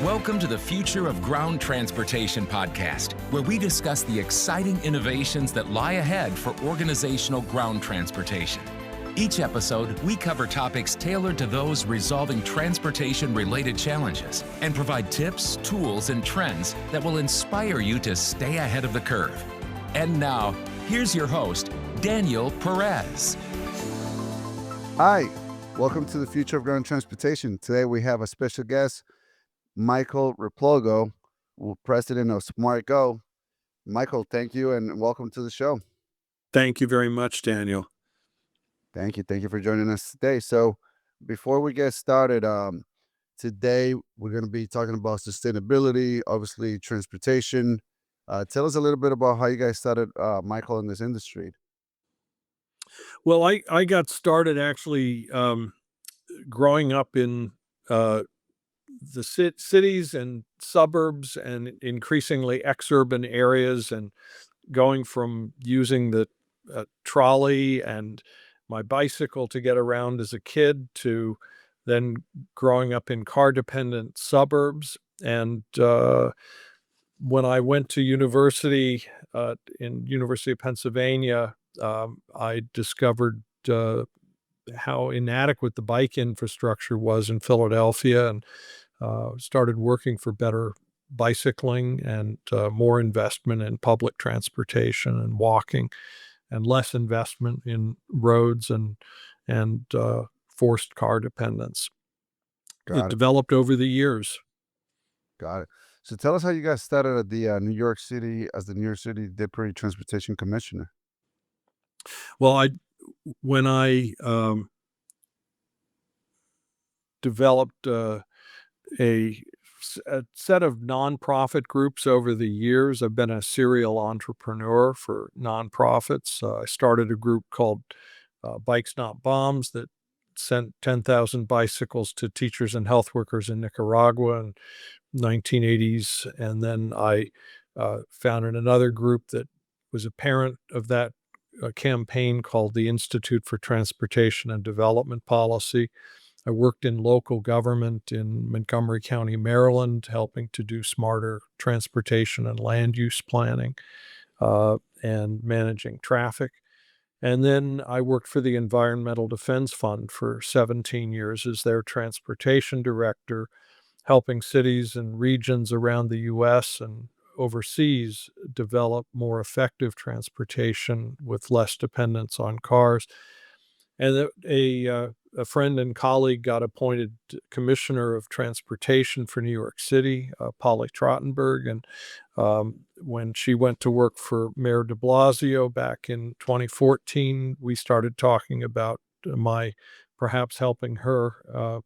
Welcome to the Future of Ground Transportation podcast, where we discuss the exciting innovations that lie ahead for organizational ground transportation. Each episode, we cover topics tailored to those resolving transportation-related challenges and provide tips, tools, and trends that will inspire you to stay ahead of the curve. And now, here's your host, Daniel Perez. Hi, welcome to the Future of Ground Transportation. Today we have a special guest, Michael Replogle, president of SmartGO. Michael, thank you and welcome to the show. Thank you very much, Daniel. Thank you for joining us today. So before we get started, today we're going to be talking about sustainability, obviously transportation. Tell us a little bit about how you guys started, Michael, in this industry. Well, I got started actually growing up in the cities and suburbs and increasingly exurban areas, and going from using the trolley and my bicycle to get around as a kid to then growing up in car-dependent suburbs. And when I went to university in University of Pennsylvania, I discovered how inadequate the bike infrastructure was in Philadelphia, and started working for better bicycling and more investment in public transportation and walking, and less investment in roads and forced car dependence. It developed over the years. Got it. So tell us how you guys started at the New York City as the New York City Deputy Transportation Commissioner. Well, when I developed a set of nonprofit groups over the years. I've been a serial entrepreneur for nonprofits. I started a group called Bikes Not Bombs that sent 10,000 bicycles to teachers and health workers in Nicaragua in 1980s. And then I founded another group that was a parent of that campaign called the Institute for Transportation and Development Policy. I worked in local government in Montgomery County, Maryland, helping to do smarter transportation and land use planning and managing traffic. And then I worked for the Environmental Defense Fund for 17 years as their transportation director, helping cities and regions around the U.S. and overseas develop more effective transportation with less dependence on cars. And a friend and colleague got appointed Commissioner of Transportation for New York City, Polly Trottenberg. And when she went to work for Mayor de Blasio back in 2014, we started talking about my perhaps helping her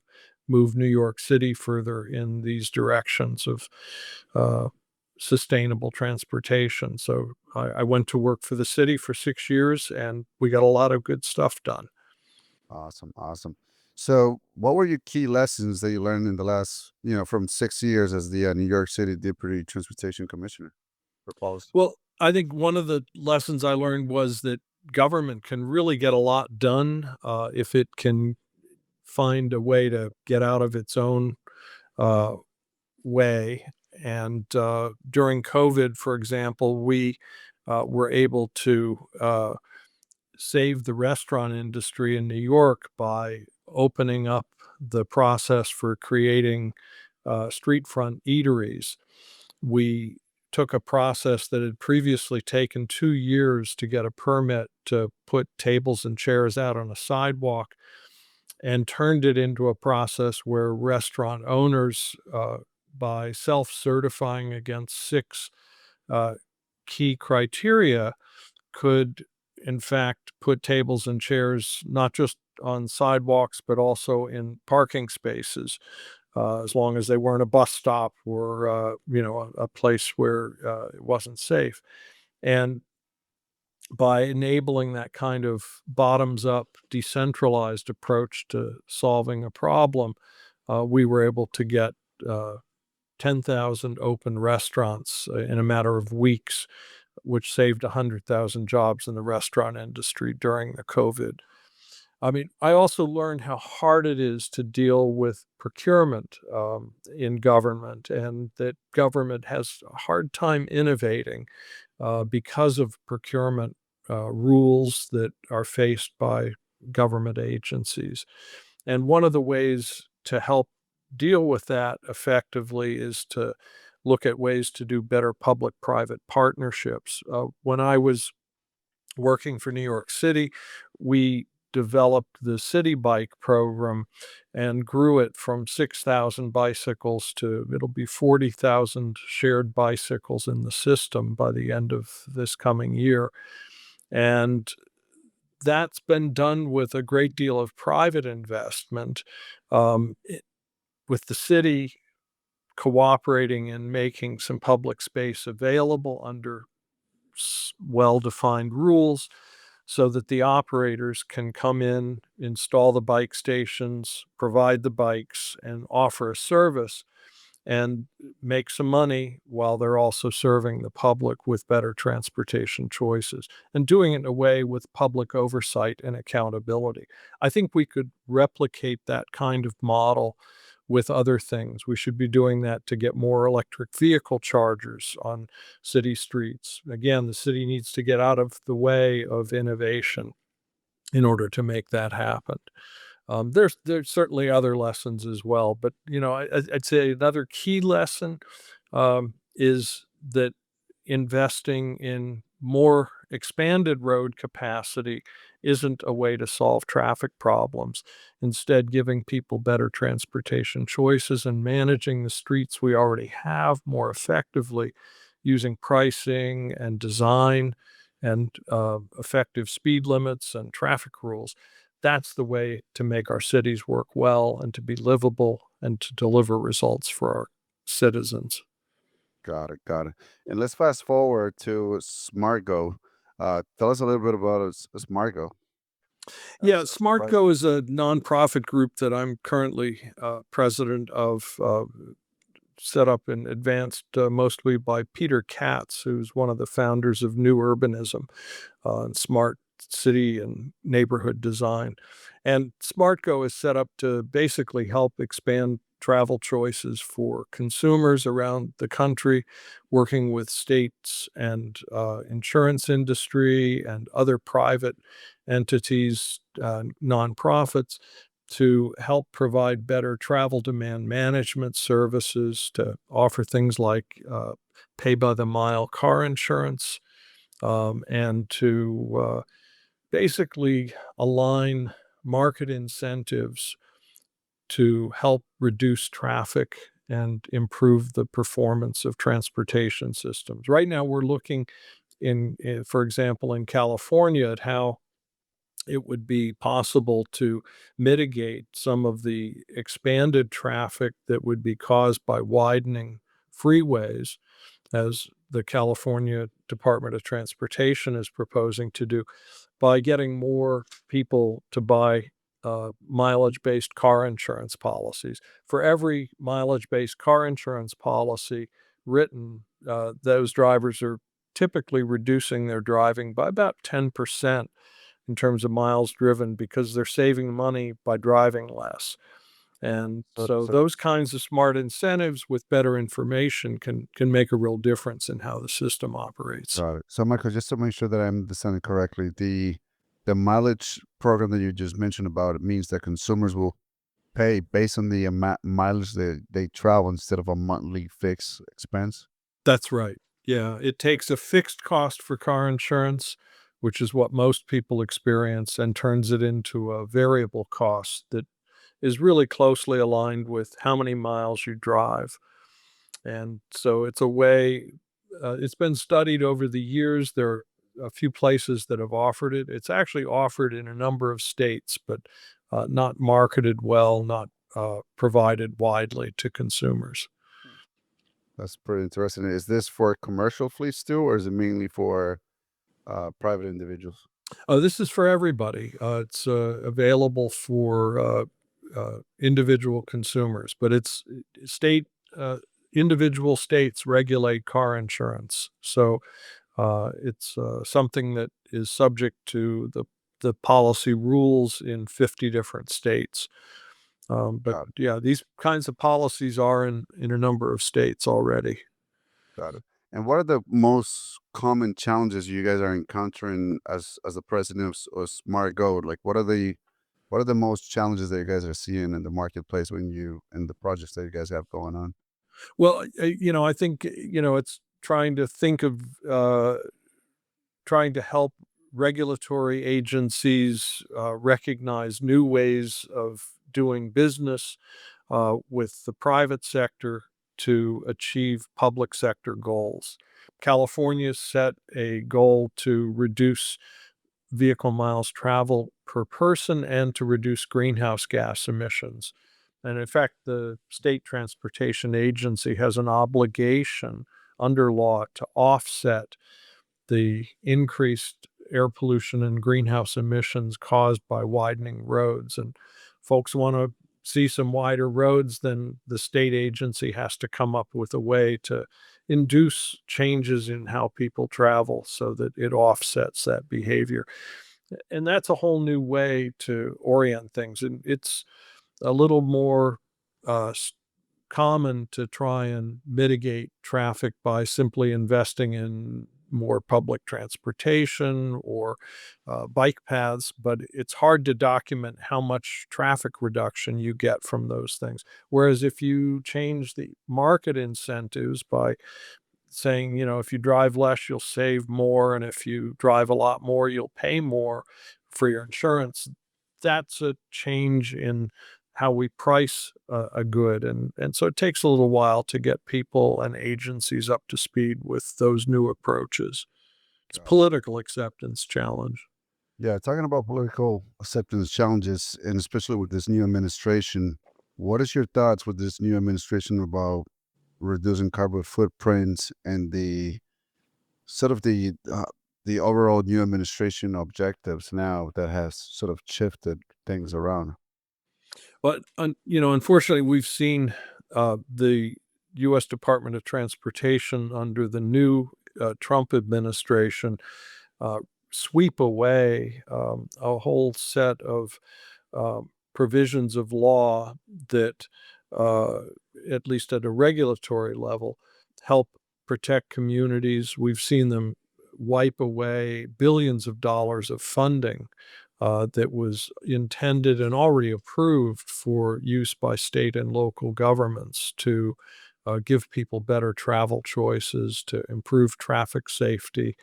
move New York City further in these directions of sustainable transportation. So I went to work for the city for 6 years, and we got a lot of good stuff done. Awesome. So what were your key lessons that you learned in the last, from 6 years as the New York City Deputy Transportation Commissioner? Well, I think one of the lessons I learned was that government can really get a lot done if it can find a way to get out of its own way. And during COVID, for example, we were able to save the restaurant industry in New York by opening up the process for creating street front eateries. We took a process that had previously taken 2 years to get a permit to put tables and chairs out on a sidewalk, and turned it into a process where restaurant owners, by self-certifying against 6 key criteria, could in fact put tables and chairs not just on sidewalks but also in parking spaces, as long as they weren't a bus stop or a place where it wasn't safe. And by enabling that kind of bottoms-up decentralized approach to solving a problem, we were able to get 10,000 open restaurants in a matter of weeks, which saved 100,000 jobs in the restaurant industry during the COVID. I mean, I also learned how hard it is to deal with procurement in government, and that government has a hard time innovating because of procurement rules that are faced by government agencies. And one of the ways to help deal with that effectively is to look at ways to do better public-private partnerships. When I was working for New York City, we developed the Citi Bike program and grew it from 6,000 bicycles to it'll be 40,000 shared bicycles in the system by the end of this coming year. And that's been done with a great deal of private investment, with the city cooperating and making some public space available under well-defined rules so that the operators can come in, install the bike stations, provide the bikes, and offer a service and make some money while they're also serving the public with better transportation choices and doing it in a way with public oversight and accountability. I think we could replicate that kind of model with other things. We should be doing that to get more electric vehicle chargers on city streets. Again, the city needs to get out of the way of innovation in order to make that happen. There's certainly other lessons as well, but I'd say another key lesson is that investing in more expanded road capacity isn't a way to solve traffic problems. Instead, giving people better transportation choices and managing the streets we already have more effectively using pricing and design and effective speed limits and traffic rules. That's the way to make our cities work well and to be livable and to deliver results for our citizens. Got it, got it. And let's fast forward to SmartGo. Tell us a little bit about SmartGo. Yeah, Right. SmartGo is a nonprofit group that I'm currently president of, set up and advanced mostly by Peter Katz, who's one of the founders of New Urbanism and smart city and neighborhood design. And SmartGo is set up to basically help expand travel choices for consumers around the country, working with states and insurance industry and other private entities, nonprofits, to help provide better travel demand management services, to offer things like pay by the mile car insurance, and to basically align market incentives to help reduce traffic and improve the performance of transportation systems. Right now, we're looking for example, in California at how it would be possible to mitigate some of the expanded traffic that would be caused by widening freeways, as the California Department of Transportation is proposing to do, by getting more people to buy mileage-based car insurance policies. For every mileage-based car insurance policy written, those drivers are typically reducing their driving by about 10% in terms of miles driven because they're saving money by driving less. And So, so so those kinds of smart incentives with better information can make a real difference in how the system operates. got it. So, Michael, just to make sure that I'm understanding correctly, the mileage program that you just mentioned about it means that consumers will pay based on the amount mileage that they travel instead of a monthly fixed expense. That's right. Yeah, it takes a fixed cost for car insurance, which is what most people experience, and turns it into a variable cost that is really closely aligned with how many miles you drive. And so it's a way, it's been studied over the years. There are a few places that have offered it. It's actually offered in a number of states, but not marketed well, not provided widely to consumers. That's pretty interesting. Is this for commercial fleets too, or is it mainly for private individuals? Oh, this is for everybody. It's available for individual consumers, but it's state, individual states regulate car insurance. So it's something that is subject to the the policy rules in 50 different states. But Got it. yeah, these kinds of policies are in a number of states already. Got it. And what are the most common challenges you guys are encountering as the president of SmartGO? Like, what are the most challenges that you guys are seeing in the marketplace when you and the projects that you guys have going on? Well, I think, it's trying to think of trying to help regulatory agencies recognize new ways of doing business with the private sector to achieve public sector goals. California set a goal to reduce vehicle miles traveled per person and to reduce greenhouse gas emissions. And in fact, the state transportation agency has an obligation under law to offset the increased air pollution and greenhouse emissions caused by widening roads. And folks want to see some wider roads, then the state agency has to come up with a way to induce changes in how people travel so that it offsets that behavior. And that's a whole new way to orient things. And it's a little more uh, common to try and mitigate traffic by simply investing in more public transportation or bike paths, but it's hard to document how much traffic reduction you get from those things. Whereas if you change the market incentives by saying, if you drive less, you'll save more, and if you drive a lot more, you'll pay more for your insurance, that's a change in how we price a good. And so it takes a little while to get people and agencies up to speed with those new approaches. It's a Got it. political acceptance challenge. Yeah, talking about political acceptance challenges, and especially with this new administration, what is your thoughts with this new administration about reducing carbon footprints and the sort of the overall new administration objectives now that has sort of shifted things around? But, unfortunately, we've seen the U.S. Department of Transportation under the new Trump administration uh, sweep away a whole set of provisions of law that, uh, at least at a regulatory level, help protect communities. We've seen them wipe away billions of dollars of funding that was intended and already approved for use by state and local governments to give people better travel choices, to improve traffic safety,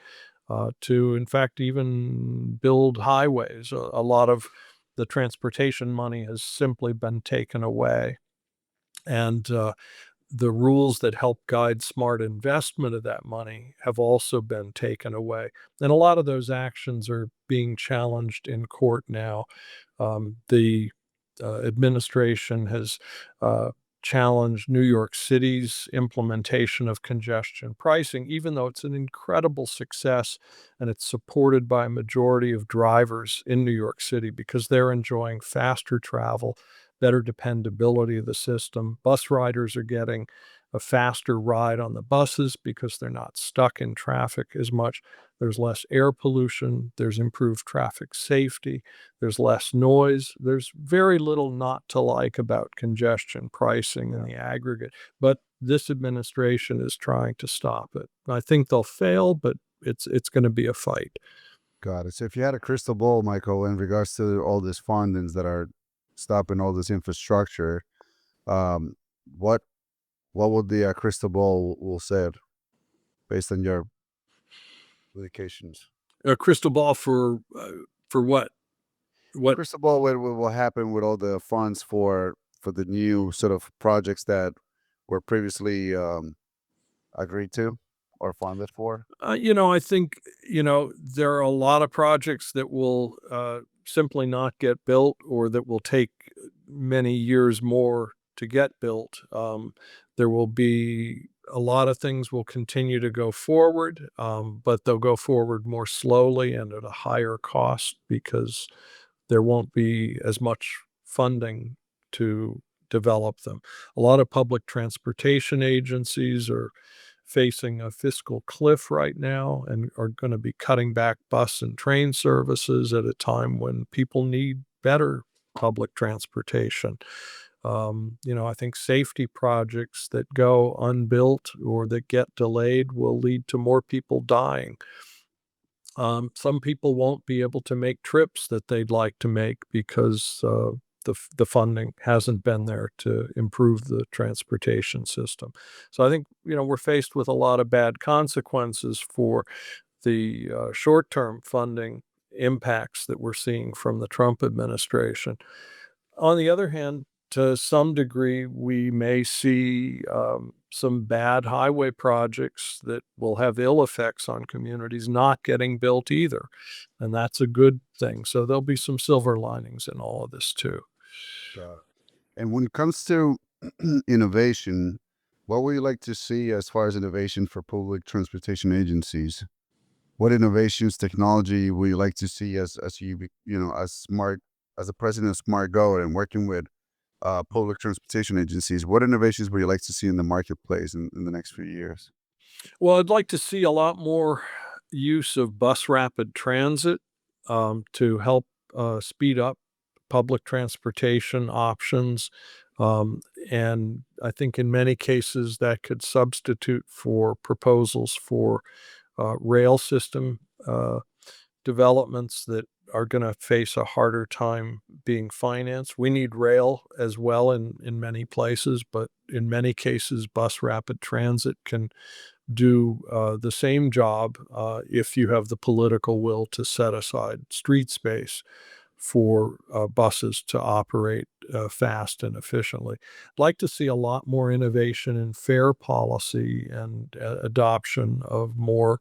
to, in fact, even build highways. A lot of the transportation money has simply been taken away. And the rules that help guide smart investment of that money have also been taken away. And a lot of those actions are being challenged in court now. The administration has challenged New York City's implementation of congestion pricing, even though it's an incredible success and it's supported by a majority of drivers in New York City because they're enjoying faster travel, better dependability of the system. Bus riders are getting a faster ride on the buses because they're not stuck in traffic as much. There's less air pollution. There's improved traffic safety. There's less noise. There's very little not to like about congestion pricing in the aggregate. But this administration is trying to stop it. I think they'll fail, but it's going to be a fight. Got it. So if you had a crystal ball, Michael, in regards to all these fundings that are stopping all this infrastructure, um, what would the crystal ball will say it based on your publications? A crystal ball for what? What? Crystal ball, what will happen with all the funds for the new sort of projects that were previously agreed to or funded for? I think, there are a lot of projects that will simply not get built or that will take many years more to get built. There will be a lot of things will continue to go forward, but they'll go forward more slowly and at a higher cost because there won't be as much funding to develop them. A lot of public transportation agencies are facing a fiscal cliff right now and are going to be cutting back bus and train services at a time when people need better public transportation. I think safety projects that go unbuilt or that get delayed will lead to more people dying. Some people won't be able to make trips that they'd like to make because the funding hasn't been there to improve the transportation system. So I think, we're faced with a lot of bad consequences for the short-term funding impacts that we're seeing from the Trump administration. On the other hand, to some degree, we may see some bad highway projects that will have ill effects on communities not getting built either. And that's a good thing. So there'll be some silver linings in all of this too. And when it comes to innovation, what would you like to see as far as innovation for public transportation agencies? What innovations, technology would you like to see as as a president of SmartGO and working with public transportation agencies? What innovations would you like to see in the marketplace in the next few years? Well, I'd like to see a lot more use of bus rapid transit to help speed up public transportation options. And I think in many cases that could substitute for proposals for rail system developments that are going to face a harder time being financed. We need rail as well in many places, but in many cases, bus rapid transit can do the same job if you have the political will to set aside street space for buses to operate fast and efficiently. I'd like to see a lot more innovation in fare policy and adoption of more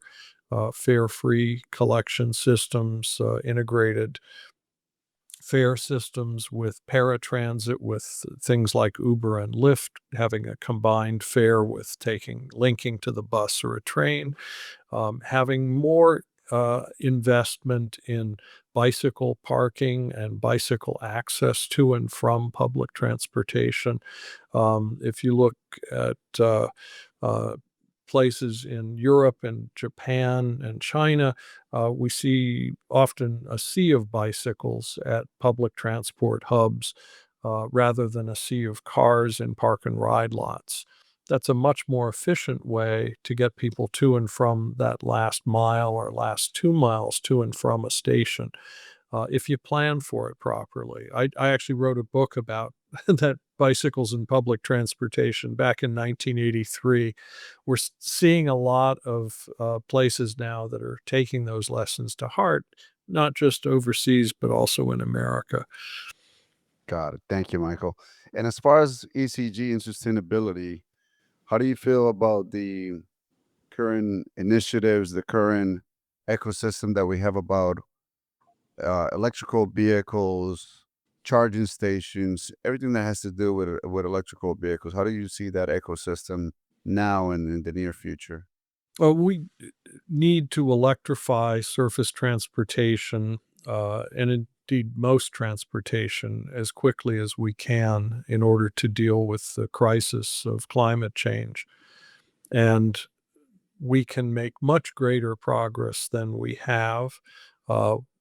fare-free collection systems, integrated fare systems with paratransit, with things like Uber and Lyft having a combined fare with linking to the bus or a train, having more investment in bicycle parking and bicycle access to and from public transportation. If you look at places in Europe and Japan and China, we see often a sea of bicycles at public transport hubs rather than a sea of cars in park and ride lots. That's a much more efficient way to get people to and from that last mile or last 2 miles to and from a station, if you plan for it properly. I actually wrote a book about that bicycles in public transportation back in 1983. We're seeing a lot of places now that are taking those lessons to heart, not just overseas, but also in America. Got it. Thank you, Michael. And as far as ECG and sustainability, how do you feel about the current initiatives, the current ecosystem that we have about electrical vehicles, charging stations, everything that has to do with electrical vehicles? How do you see that ecosystem now and in the near future? Well, we need to electrify surface transportation and indeed most transportation as quickly as we can in order to deal with the crisis of climate change. And we can make much greater progress than we have.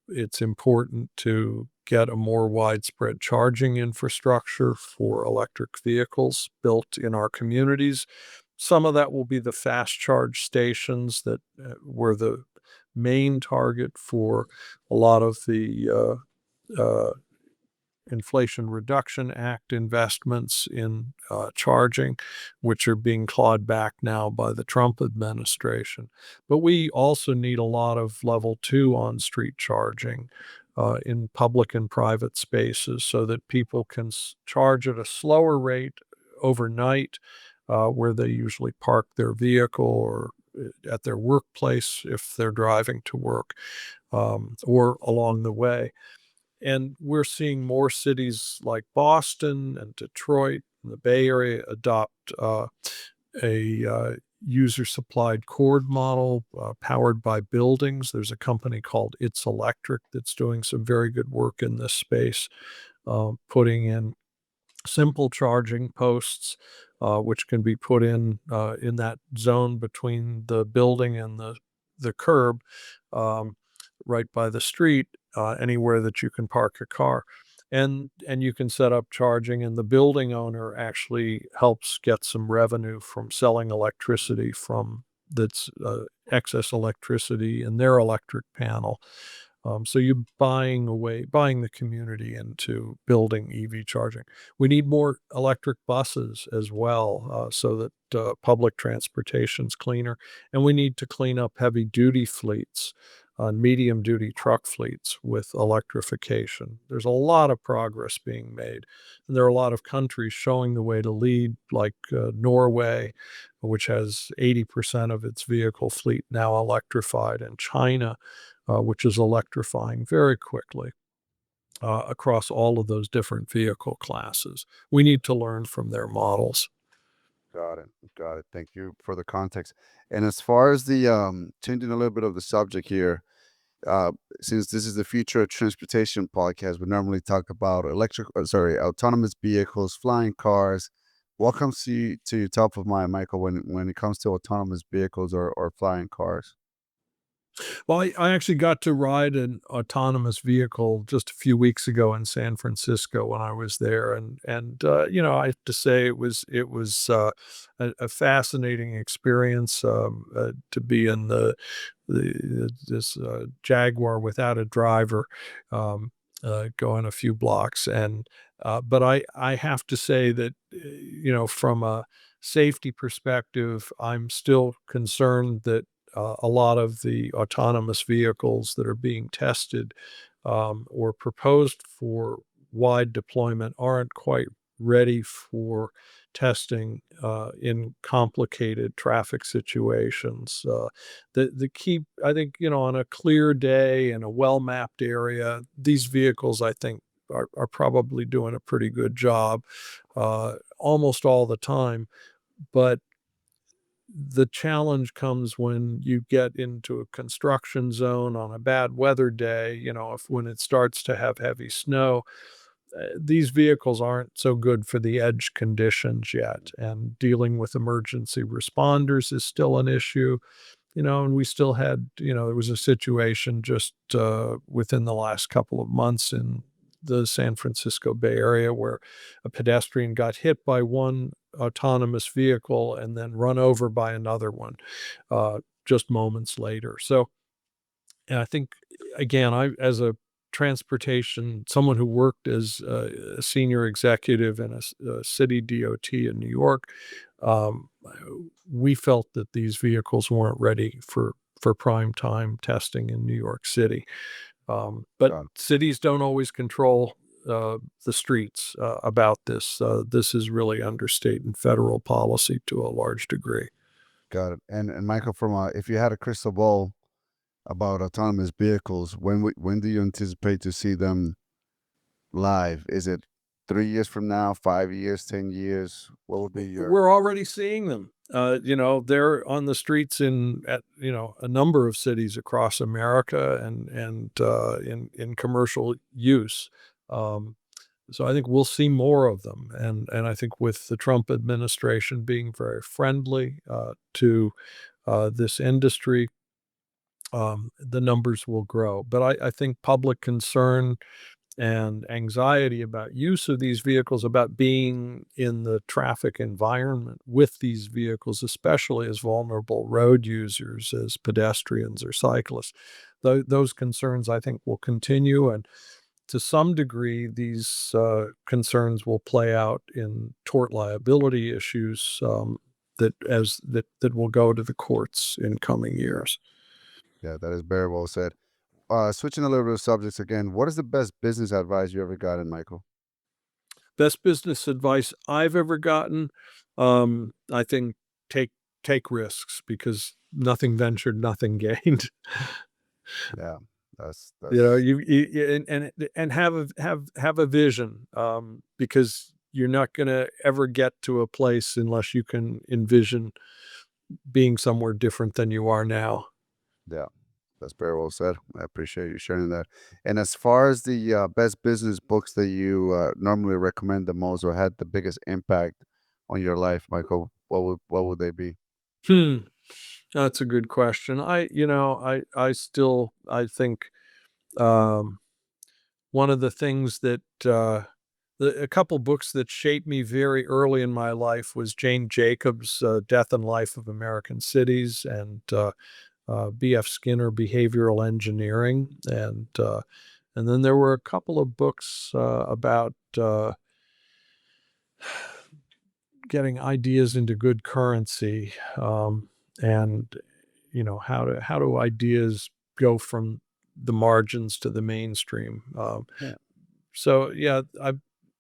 It's important to get a more widespread charging infrastructure for electric vehicles built in our communities. Some of that will be the fast charge stations that were the main target for a lot of the Inflation Reduction Act investments in charging, which are being clawed back now by the Trump administration. But we also need a lot of level 2 on-street charging in public and private spaces so that people can charge at a slower rate overnight where they usually park their vehicle or at their workplace if they're driving to work or along the way. And we're seeing more cities like Boston and Detroit and the Bay Area adopt a user-supplied cord model powered by buildings. There's a company called It's Electric that's doing some very good work in this space, putting in simple charging posts, which can be put in that zone between the building and the curb, um, right by the street, anywhere that you can park a car. And you can set up charging, and the building owner actually helps get some revenue from selling electricity from that's excess electricity in their electric panel. So you're buying the community into building EV charging. We need more electric buses as well, so that public transportation's cleaner, and we need to clean up heavy duty fleets, medium duty truck fleets with electrification. There's a lot of progress being made, and there are a lot of countries showing the way to lead, like Norway, which has 80% of its vehicle fleet now electrified, and China, which is electrifying very quickly across all of those different vehicle classes. We need to learn from their models. Got it. Got it. Thank you for the context. And as far as the changing a little bit of the subject here, uh, since this is the Future of Transportation podcast, we normally talk about autonomous vehicles, flying cars. What comes to your top of mind, Michael, when it comes to autonomous vehicles or flying cars? Well, I actually got to ride an autonomous vehicle just a few weeks ago in San Francisco when I was there, and I have to say it was a fascinating experience, to be in this Jaguar without a driver, going a few blocks, but I have to say that from a safety perspective, I'm still concerned that a lot of the autonomous vehicles that are being tested, or proposed for wide deployment aren't quite ready for testing in complicated traffic situations. The key, I think, on a clear day in a well mapped area, these vehicles, I think, are probably doing a pretty good job almost all the time. But the challenge comes when you get into a construction zone on a bad weather day, if when it starts to have heavy snow, these vehicles aren't so good for the edge conditions yet. And dealing with emergency responders is still an issue, and we still had, there was a situation just within the last couple of months in the San Francisco Bay Area where a pedestrian got hit by one autonomous vehicle and then run over by another one just moments later. So, and I think, again, as a someone who worked as a senior executive in a city DOT in New York, um, we felt that these vehicles weren't ready for prime time testing in New York City. But Got cities don't always control the streets about this. This is really under state and federal policy to a large degree. got it. And Michael, if you had a crystal ball about autonomous vehicles, when do you anticipate to see them live? Is it 3 years from now, 5 years, 10 years? What would be your We're already seeing them. They're on the streets at a number of cities across America, and in commercial use. Um, so I think we'll see more of them, and I think with the Trump administration being very friendly to this industry, the numbers will grow. But I think public concern and anxiety about use of these vehicles, about being in the traffic environment with these vehicles, especially as vulnerable road users, as pedestrians or cyclists, those concerns, I think, will continue. And to some degree, these concerns will play out in tort liability issues that will go to the courts in coming years. Yeah, that is very well said. Switching a little bit of subjects again, what is the best business advice you ever gotten, Michael? Best business advice I've ever gotten, I think take take risks, because nothing ventured, nothing gained. Yeah, that's And have a vision, because you're not gonna ever get to a place unless you can envision being somewhere different than you are now. yeah. That's very well said. I appreciate you sharing that. And as far as the best business books that you normally recommend the most or had the biggest impact on your life, Michael, what would they be? Hmm. That's a good question. I think, um, one of the things that, a couple books that shaped me very early in my life was Jane Jacobs' Death and Life of American Cities, and B.F. Skinner, Behavioral Engineering. And then there were a couple of books about getting ideas into good currency, and how do ideas go from the margins to the mainstream. Yeah. So yeah, I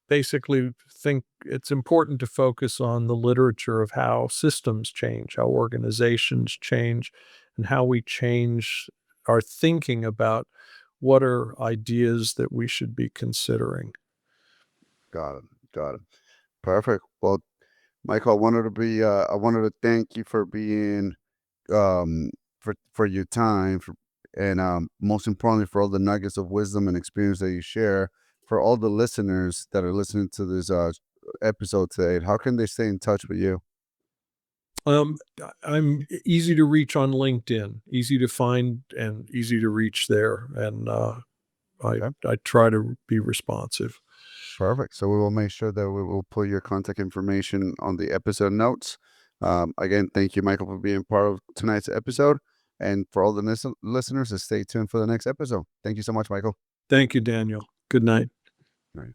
basically think it's important to focus on the literature of how systems change, how organizations change, and how we change our thinking about what are ideas that we should be considering. Got it. Got it. Perfect. Well, Michael, I wanted to thank you for being for your time and most importantly for all the nuggets of wisdom and experience that you share. For all the listeners that are listening to this episode today, how can they stay in touch with you? I'm easy to reach on LinkedIn, easy to find and easy to reach there. And I, Okay. I try to be responsive. Perfect. So we will make sure that we will put your contact information on the episode notes. Again, thank you, Michael, for being part of tonight's episode. And for all the listeners, stay tuned for the next episode. Thank you so much, Michael. Thank you, Daniel. Good night. All right.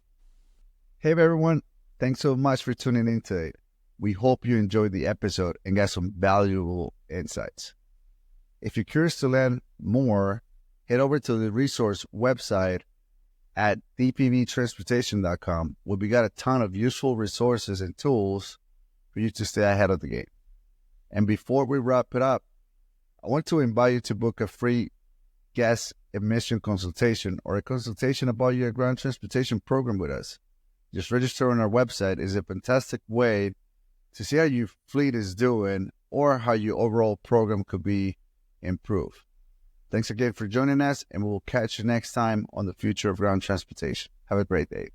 Hey, everyone. Thanks so much for tuning in today. We hope you enjoyed the episode and got some valuable insights. If you're curious to learn more, head over to the resource website at dpvtransportation.com, where we got a ton of useful resources and tools for you to stay ahead of the game. And before we wrap it up, I want to invite you to book a free guest admission consultation or a consultation about your ground transportation program with us. Just register on our website is a fantastic way to see how your fleet is doing or how your overall program could be improved. Thanks again for joining us, and we will catch you next time on the Future of Ground Transportation. Have a great day.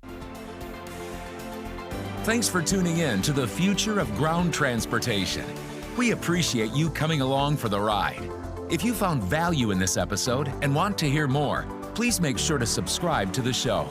Thanks for tuning in to the Future of Ground Transportation. We appreciate you coming along for the ride. If you found value in this episode and want to hear more, please make sure to subscribe to the show.